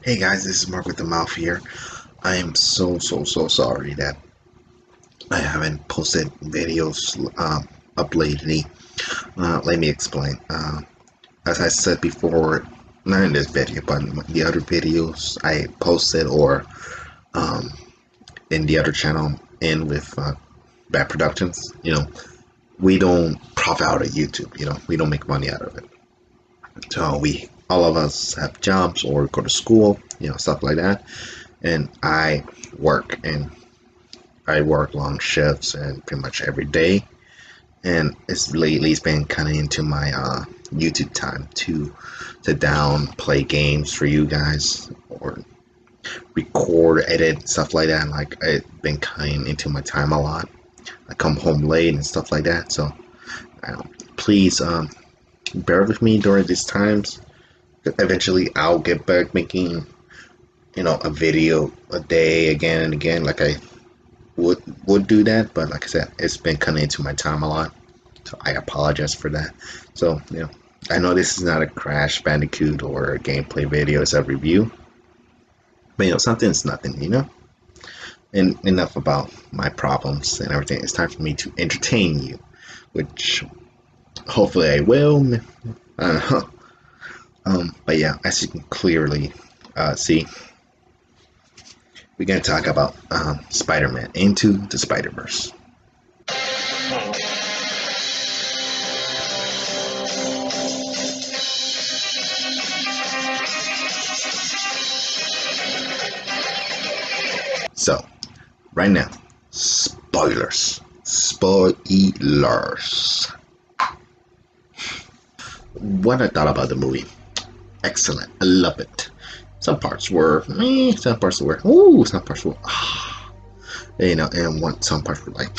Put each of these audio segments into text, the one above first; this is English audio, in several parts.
Hey guys, this is Mark with the Mouth here. I am so sorry that I haven't posted videos up lately. Let me explain. As I said before, not in this video, but in the other videos I posted or um, in the other channel and with Bad Productions, we don't profit out of YouTube. We don't make money out of it. So all of us have jobs or go to school, stuff like that. And I work long shifts and pretty much every day. And it's been kind of into my YouTube time to sit down, play games for you guys, or record, edit, stuff like that. Like it's been kind of into my time a lot. I come home late and stuff like that. So please bear with me during these times. Eventually, I'll get back making a video a day again and again, like I would do that. But like I said, it's been cutting into my time a lot, so I apologize for that. So I know this is not a Crash Bandicoot or a gameplay video, it's a review, but something's nothing. And enough about my problems and everything. It's time for me to entertain you, which hopefully I will. I don't know. But yeah, as you can clearly see, we're going to talk about Spider-Man Into the Spider-Verse. So, right now, spoilers. Spoilers. What I thought about the movie. Excellent. I love it. Some parts were some parts were ooh, some parts were and some parts were like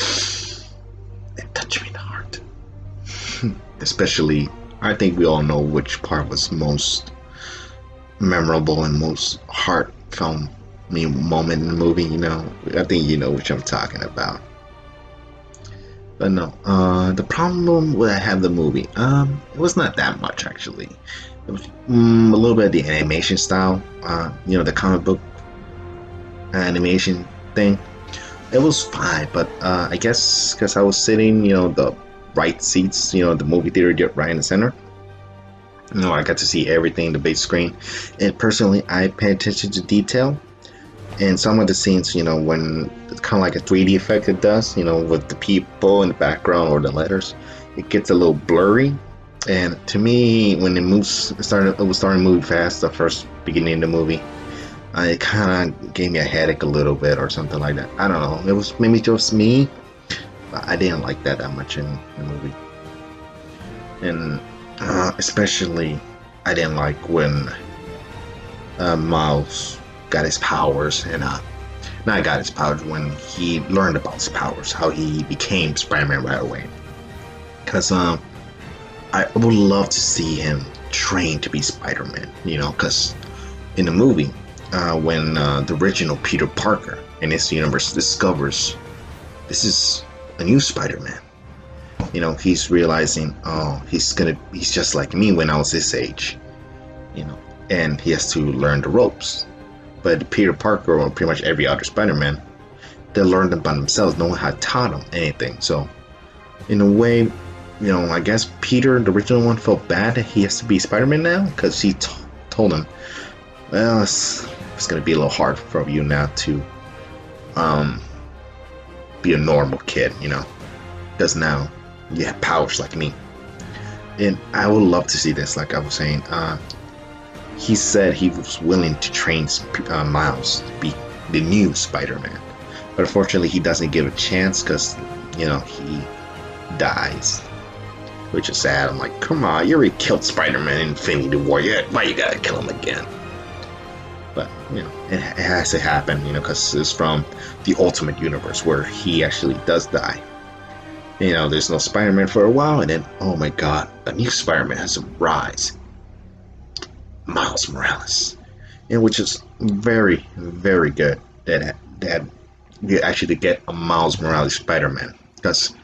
it touched me in the heart. Especially, I think we all know which part was most memorable and most heartfelt moment in the movie. I think you know which I'm talking about. But no, the problem with I have the movie, it was not that much actually. It was a little bit of the animation style, the comic book animation thing. It was fine, but I guess because I was sitting, the right seats, the movie theater get right in the center. I got to see everything, the big screen, and personally, I pay attention to detail. And some of the scenes, when it's kind of like a 3D effect it does, with the people in the background or the letters, it gets a little blurry. And to me, when it was starting to move fast, the first beginning of the movie, it kind of gave me a headache a little bit or something like that. I don't know. It was maybe just me, but I didn't like that much in the movie. And especially, I didn't like when Miles got his powers and not got his powers, when he learned about his powers, how he became Spider-Man right away. Because I would love to see him train to be Spider-Man, because in the movie, when the original Peter Parker in this universe discovers this is a new Spider-Man, he's realizing, oh, he's just like me when I was this age, and he has to learn the ropes. But Peter Parker, or pretty much every other Spider-Man, they learned them by themselves. No one had taught them anything. So, in a way, I guess Peter, the original one, felt bad that he has to be Spider-Man now, because he told him, well, it's going to be a little hard for you now to be a normal kid, because now you have powers like me. And I would love to see this, like I was saying. He said he was willing to train Miles to be the new Spider-Man. But unfortunately, he doesn't give a chance because, he dies. Which is sad. I'm like, come on, you already killed Spider-Man in Infinity War. Yeah, why you gotta kill him again? But, it has to happen, because it's from the Ultimate Universe where he actually does die. There's no Spider-Man for a while, and then, oh my god, a new Spider-Man has to rise. Miles Morales, which is very, very good that you actually get a Miles Morales Spider-Man, because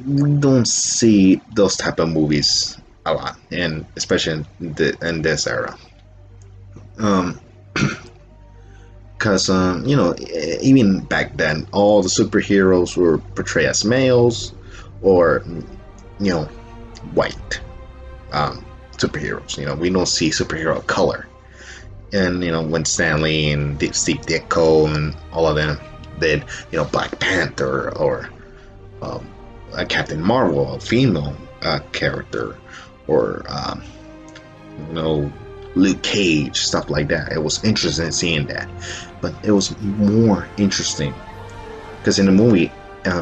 we don't see those type of movies a lot, and especially in this era. because even back then, all the superheroes were portrayed as males or white superheroes. We don't see superhero of color. And when Stanley and Steve Ditko and all of them did, Black Panther or Captain Marvel, a female character, or Luke Cage, stuff like that. It was interesting seeing that, but it was more interesting because in the movie,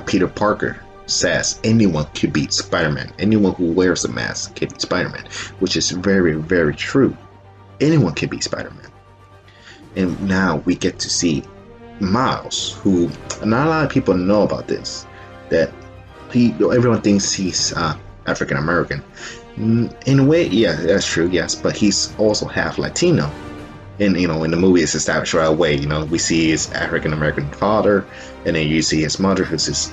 Peter Parker says anyone could be Spider-Man. Anyone who wears a mask can be Spider-Man, which is very, very true. Anyone can be Spider-Man. And now we get to see Miles, who not a lot of people know about this, that everyone thinks he's African American. In a way, yeah, that's true, yes, but he's also half Latino. And in the movie, it's established right away. We see his African American father, and then you see his mother, who's his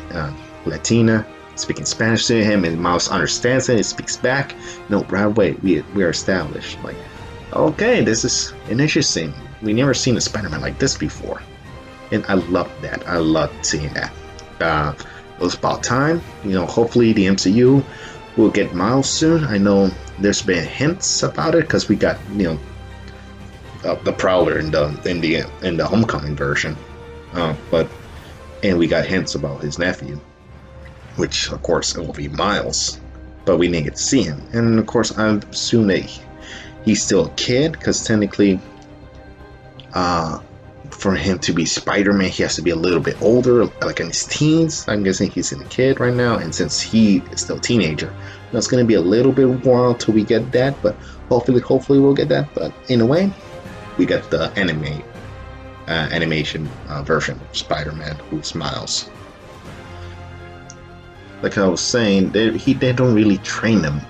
Latina, speaking Spanish to him, and Miles understands it. He speaks back. Right away, we are established. Like, okay, this is interesting. We never seen a Spider-Man like this before, and I love that. I love seeing that. It was about time. Hopefully the MCU will get Miles soon. I know there's been hints about it because we got the Prowler in the Homecoming version, and we got hints about his nephew, which of course it will be Miles, but we didn't get to see him. And of course I assume that he's still a kid because technically, for him to be Spider-Man, he has to be a little bit older, like in his teens. I'm guessing he's a kid right now, and since he is still a teenager, it's going to be a little bit while till we get that, but hopefully we'll get that. But in a way, we got the animation version of Spider-Man, who's Miles. Like I was saying, they don't really train them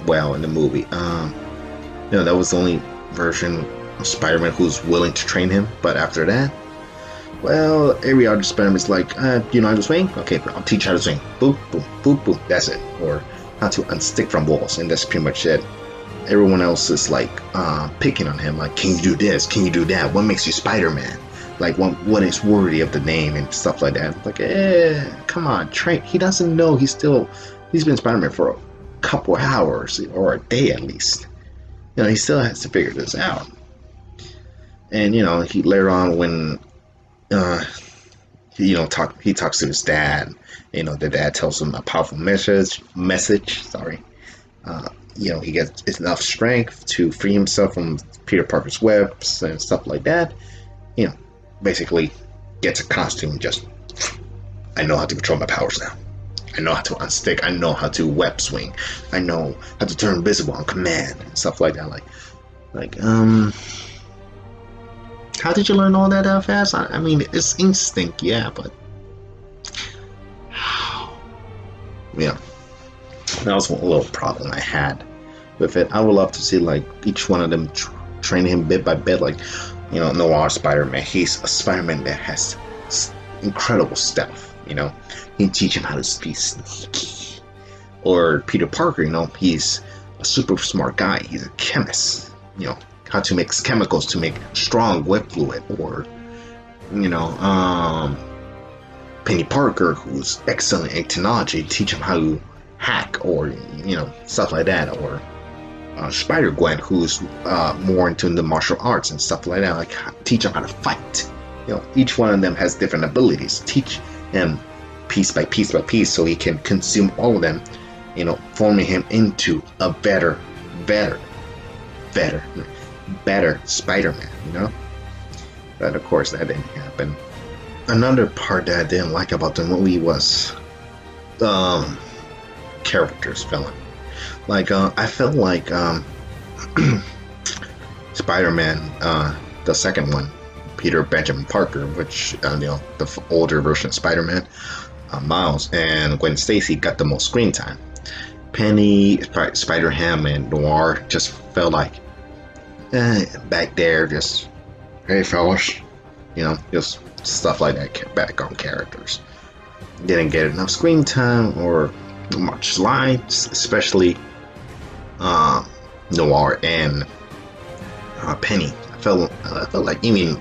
well in the movie. That was the only version of Spider-Man who's willing to train him. But after that, well, every other Spider-Man's like, you know how to swing? Okay, I'll teach you how to swing. Boop, boop, boop, boop. That's it. Or how to unstick from walls, and that's pretty much it. Everyone else is like picking on him, like, can you do this? Can you do that? What makes you Spider-Man? Like, what is worthy of the name and stuff like that? Like, come on, train. He doesn't know. He's been Spider-Man for a couple hours or a day at least. He still has to figure this out. And he later on when he talks to his dad. The dad tells him a powerful message. Sorry. He gets enough strength to free himself from Peter Parker's webs and stuff like that. Basically gets a costume. Just, I know how to control my powers now. I know how to unstick. I know how to web swing. I know how to turn invisible on command and stuff like that. How did you learn all that fast? I mean, it's instinct, yeah, but yeah, that was a little problem I had with it. I would love to see each one of them train him bit by bit, Noir Spider-Man. He's a Spider-Man that has incredible stealth. He teach him how to be sneaky. Or Peter Parker, he's a super smart guy. He's a chemist. How to mix chemicals to make strong web fluid. Or Penny Parker, who's excellent in technology, teach him how to hack or stuff like that. Or Spider-gwen, who's more into the martial arts and stuff like that, teach him how to fight. Each one of them has different abilities. Teach him piece by piece by piece so he can consume all of them, forming him into a better Spider-Man, But of course that didn't happen. Another part that I didn't like about the movie was characters filling. I felt like Spider-Man, the second one, Peter Benjamin Parker, which the older version of Spider-Man, Miles and Gwen Stacy got the most screen time. Penny, Spider-Ham, and Noir just felt like back there, just, hey fellas, just stuff like that, background characters. Didn't get enough screen time or much lines, especially Noir and Penny. I felt like even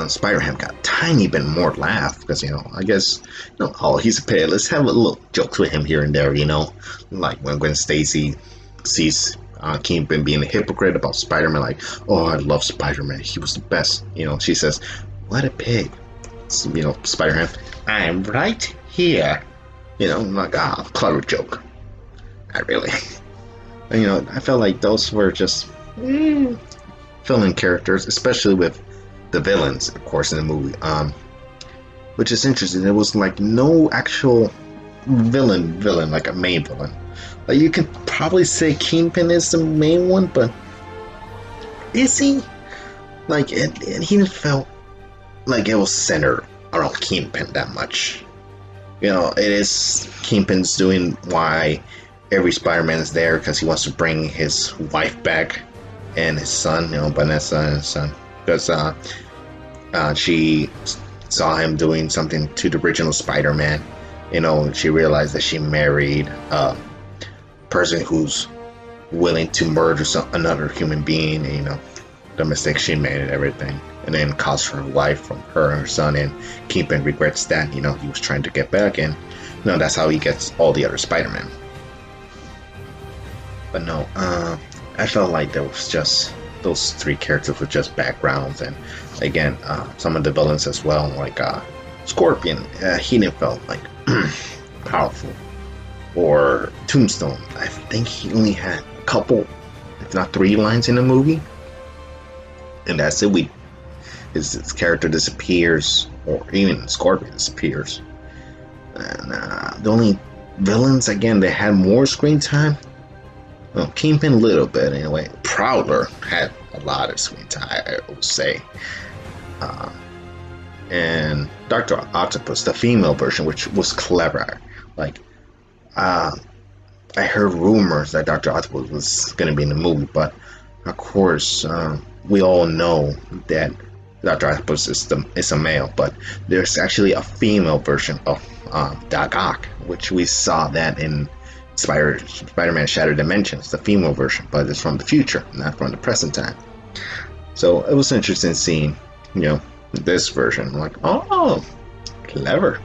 Spider-Ham got a tiny bit more laugh because I guess oh, he's a pet. Let's have a little jokes with him here and there. Like when Gwen Stacy sees Kingpin being a hypocrite about Spider-Man, like, oh, I love Spider-Man. He was the best. She says, what a pig. So, Spider-Man, I'm right here. Like, clever joke. Not really. I felt like those were just filling characters, especially with the villains, of course, in the movie. Which is interesting. There was like no actual villain, like a main villain. Like you could probably say Kingpin is the main one, but is he? Like he didn't felt like it was centered around Kingpin that much. It is Kingpin's doing why every Spider-Man is there because he wants to bring his wife back and his son, Vanessa and his son, because she saw him doing something to the original Spider-Man. She realized that she married a person who's willing to murder another human being, the mistake she made and everything, and then cost her life from her and her son, and Kingpin regrets that. He was trying to get back, and that's how he gets all the other Spider-Man. But no, I felt like there was just those three characters were just backgrounds, and again, some of the villains as well, like Scorpion. He didn't felt like powerful, or Tombstone. I think he only had a couple, if not 3 lines in the movie, and that's it. His character disappears, or even Scorpion disappears. And the only villains, again, that had more screen time, well, Kingpin a little bit anyway. Prowler had a lot of screen time, I would say. And Dr. Octopus, the female version, which was clever. Like, I heard rumors that Dr. Octopus was going to be in the movie, but of course, we all know that Dr. Octopus is a male, but there's actually a female version of Doc Ock, which we saw that in Spider-Man Shattered Dimensions, the female version, but it's from the future, not from the present time. So it was interesting seeing, this version. I'm like, oh, clever.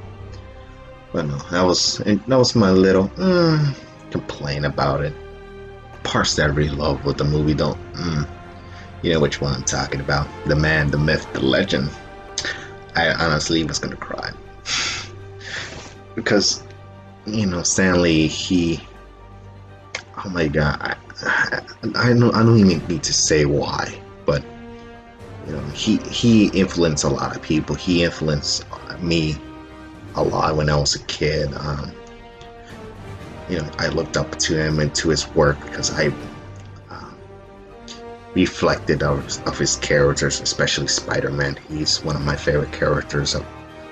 But no, that was my little complaint about it. Parts that I really love with the movie, though. You know which one I'm talking about. The man, the myth, the legend. I honestly was gonna cry. Because, Stan Lee, oh my god, I don't even need to say why, but, he influenced a lot of people. He influenced me a lot when I was a kid. I looked up to him and to his work because I reflected of his characters, especially Spider-Man. He's one of my favorite characters of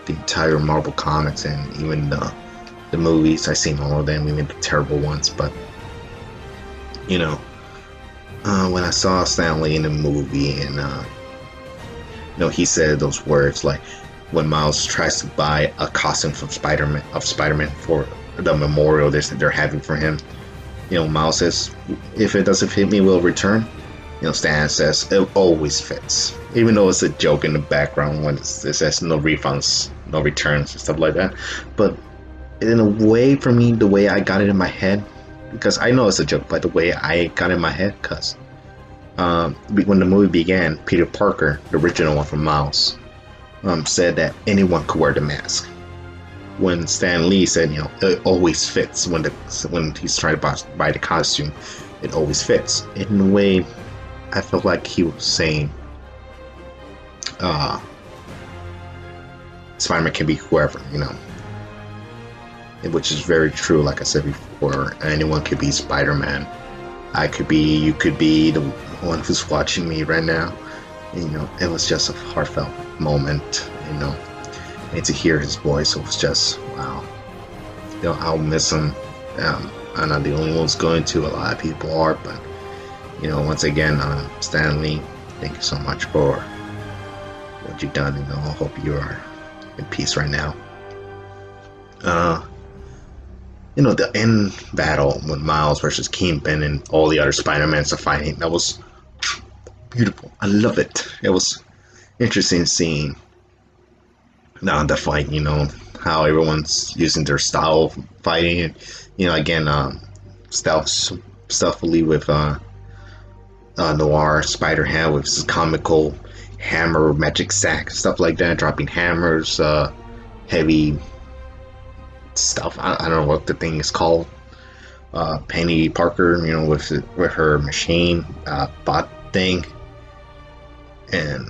the entire Marvel comics, and even the movies. I've seen all of them, even the terrible ones. But when I saw Stan Lee in the movie, and he said those words like when Miles tries to buy a costume from Spider-Man for the memorial they're having for him. Miles says, "If it doesn't fit me, we'll return." Stan says it always fits, even though it's a joke in the background when it says no refunds, no returns, and stuff like that. But in a way, for me, the way I got it in my head, because I know it's a joke, but the way I got it in my head, because when the movie began, Peter Parker, the original one from Miles, said that anyone could wear the mask. When Stan Lee said, it always fits when he's trying to buy the costume, it always fits. In a way, I felt like he was saying, Spider-Man can be whoever, which is very true. Like I said before, anyone could be Spider-Man. I could be, you could be, the one who's watching me right now. It was just a heartfelt moment, and to hear his voice, it was just, wow. I'll miss him. I'm not the only one who's going to. A lot of people are, but once again, Stan Lee, thank you so much for what you've done. I hope you are in peace right now. The end battle with Miles versus Kingpin and all the other Spider-Mans are fighting, that was beautiful. I love it. It was interesting scene. Now the fight, how everyone's using their style of fighting. Again, stealth, stealthily with Noir, Spider-Ham with his comical hammer, magic sack, stuff like that, dropping hammers, heavy stuff. I don't know what the thing is called. Penny Parker, with her machine bot thing, and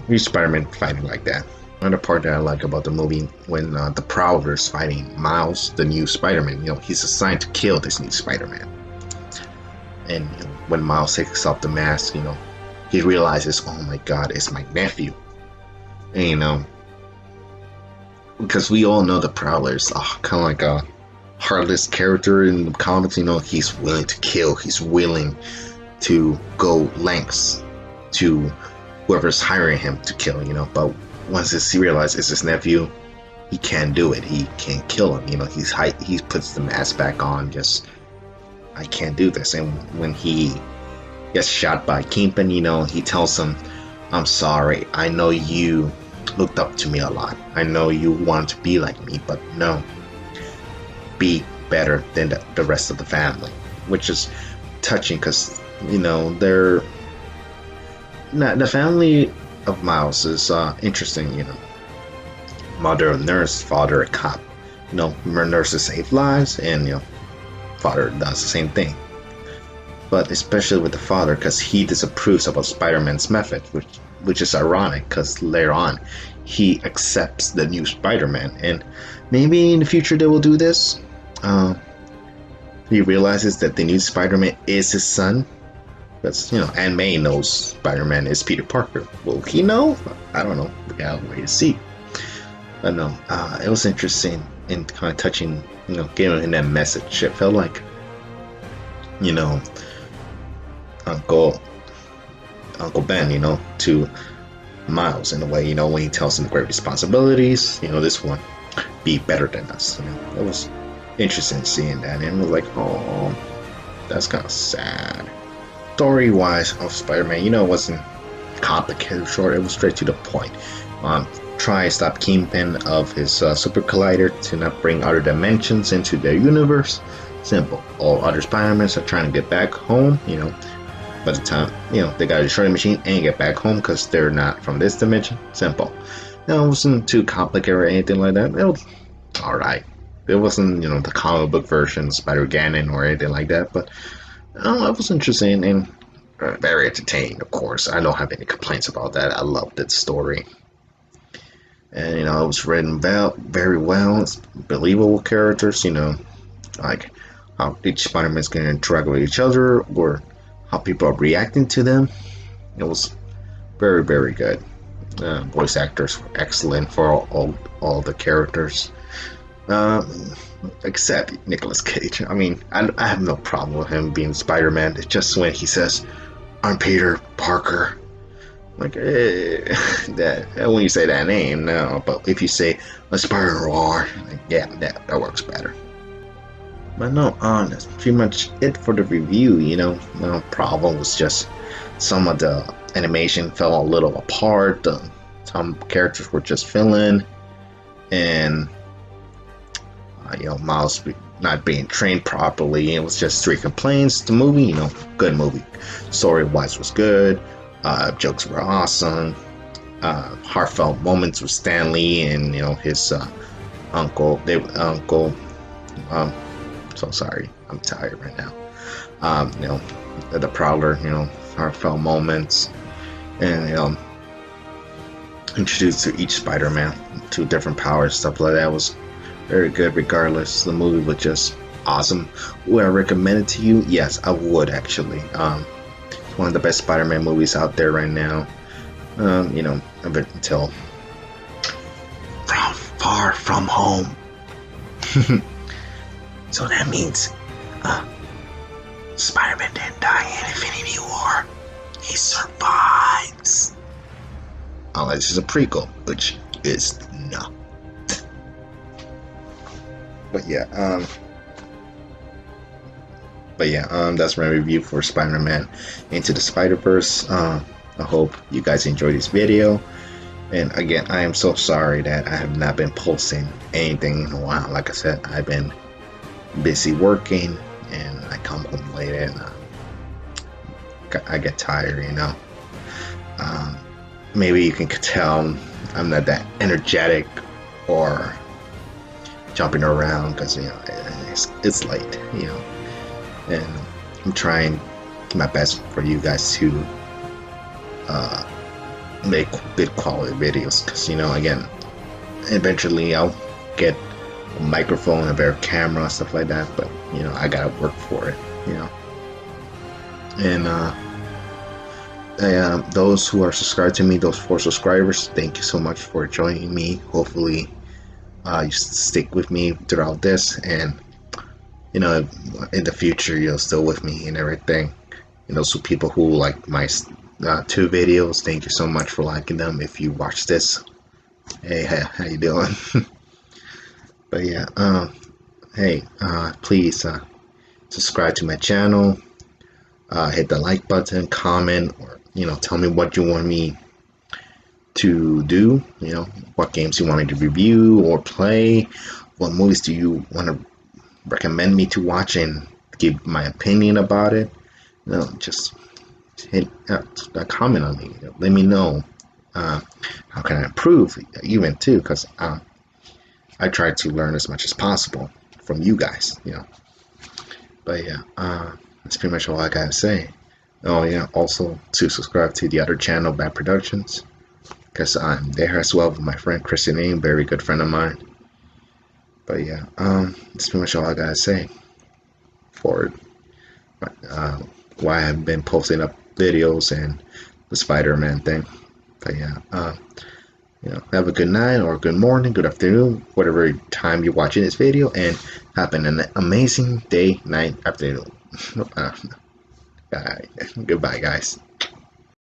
he's Spider-Man fighting like that. Another part that I like about the movie when the Prowler's fighting Miles, the new Spider-Man. He's assigned to kill this new Spider-Man, and when Miles takes off the mask, he realizes, oh my God, it's my nephew, and because we all know the Prowler's kind of like a heartless character in the comics. He's willing to kill. He's willing to go lengths to whoever's hiring him to kill. But once he realizes it's his nephew, he can't do it. He can't kill him. He puts the mask back on. Just, I can't do this. And when he gets shot by Kingpin, he tells him, "I'm sorry. I know you looked up to me a lot. I know you want to be like me, but no. Be better than the rest of the family," which is touching because they're not, the family of Miles is interesting. Mother a nurse, father a cop. Nurses save lives, and father does the same thing. But especially with the father, because he disapproves about Spider-Man's method, which is ironic because later on he accepts the new Spider-Man, and maybe in the future they will do this. He realizes that the new Spider-Man is his son. Because, Aunt May knows Spider-Man is Peter Parker. Will he know? I don't know. We gotta wait to see. But no, it was interesting and kind of touching, giving him that message. It felt like, Uncle Ben, to Miles in a way, when he tells him the great responsibilities, this one, be better than us. It was interesting seeing that, and it was like, oh, that's kind of sad. Story-wise of Spider-Man, it wasn't complicated, short. It was straight to the point. Try to stop Kingpin of his super collider to not bring other dimensions into their universe. Simple. All other Spider-Mans are trying to get back home. By the time they got to destroy the machine and get back home because they're not from this dimension. Simple. It wasn't too complicated or anything like that. It was all right. It wasn't the comic book version Spider-Ganon or anything like that, but it was interesting and very entertaining. Of course, I don't have any complaints about that. I loved its story, and it was written very well. It's believable characters. Like how each Spider-Man's going to interact with each other, or how people are reacting to them. It was very, very good. Voice actors were excellent for all the characters. Except Nicolas Cage. I mean, I have no problem with him being Spider-Man. It's just when he says, "I'm Peter Parker," like, that when you say that name, no. But if you say a Spider-Noir, like, yeah, that works better. But no, that's pretty much it for the review. No problem was just some of the animation fell a little apart. Some characters were just filling, and Miles not being trained properly. It was just 3 complaints. The movie, good movie. Story-wise was good. Jokes were awesome. Heartfelt moments with Stan Lee and his uncle. So sorry, I'm tired right now. The Prowler. Heartfelt moments, and introduced to each Spider-Man, 2 different powers, stuff like that was very good. Regardless, the movie was just awesome. Would I recommend it to you? Yes, I would actually. It's one of the best Spider-Man movies out there right now. Until from Far From Home. So that means Spider-Man didn't die in Infinity War. He survives. Unless it's a prequel, which is not. But yeah, that's my review for Spider-Man Into the Spider-Verse. I hope you guys enjoy this video. And again, I am so sorry that I have not been posting anything in a while. Like I said, I've been busy working, and I come home late, and I get tired, you know. Um, Maybe you can tell I'm not that energetic or jumping around because, you know, it's late, you know, and I'm trying my best for you guys to make good quality videos, because, you know, again, eventually I'll get a microphone, a better camera, stuff like that, but, you know, I gotta work for it, you know. And those who are subscribed to me, those 4 subscribers, thank you so much for joining me. Hopefully you stick with me throughout this, and, you know, in the future you're still with me and everything. You know, so people who like my 2 videos, thank you so much for liking them. If you watch this, hey, how you doing? But yeah, hey, please subscribe to my channel, hit the like button, comment, or, you know, tell me what you want me to do, you know, what games you want me to review or play, what movies do you want to recommend me to watch, and give my opinion about it. You know, just hit a comment on me, let me know how can I improve, even too, because I try to learn as much as possible from you guys, you know. But yeah, that's pretty much all I gotta say. Oh yeah, also to subscribe to the other channel, Bad Productions, because I'm there as well with my friend Christian Aim, very good friend of mine. But yeah, that's pretty much all I gotta say for why I've been posting up videos and the Spider-Man thing. But yeah, you know, have a good night or good morning, good afternoon, whatever time you're watching this video, and have an amazing day, night, afternoon. Goodbye, guys.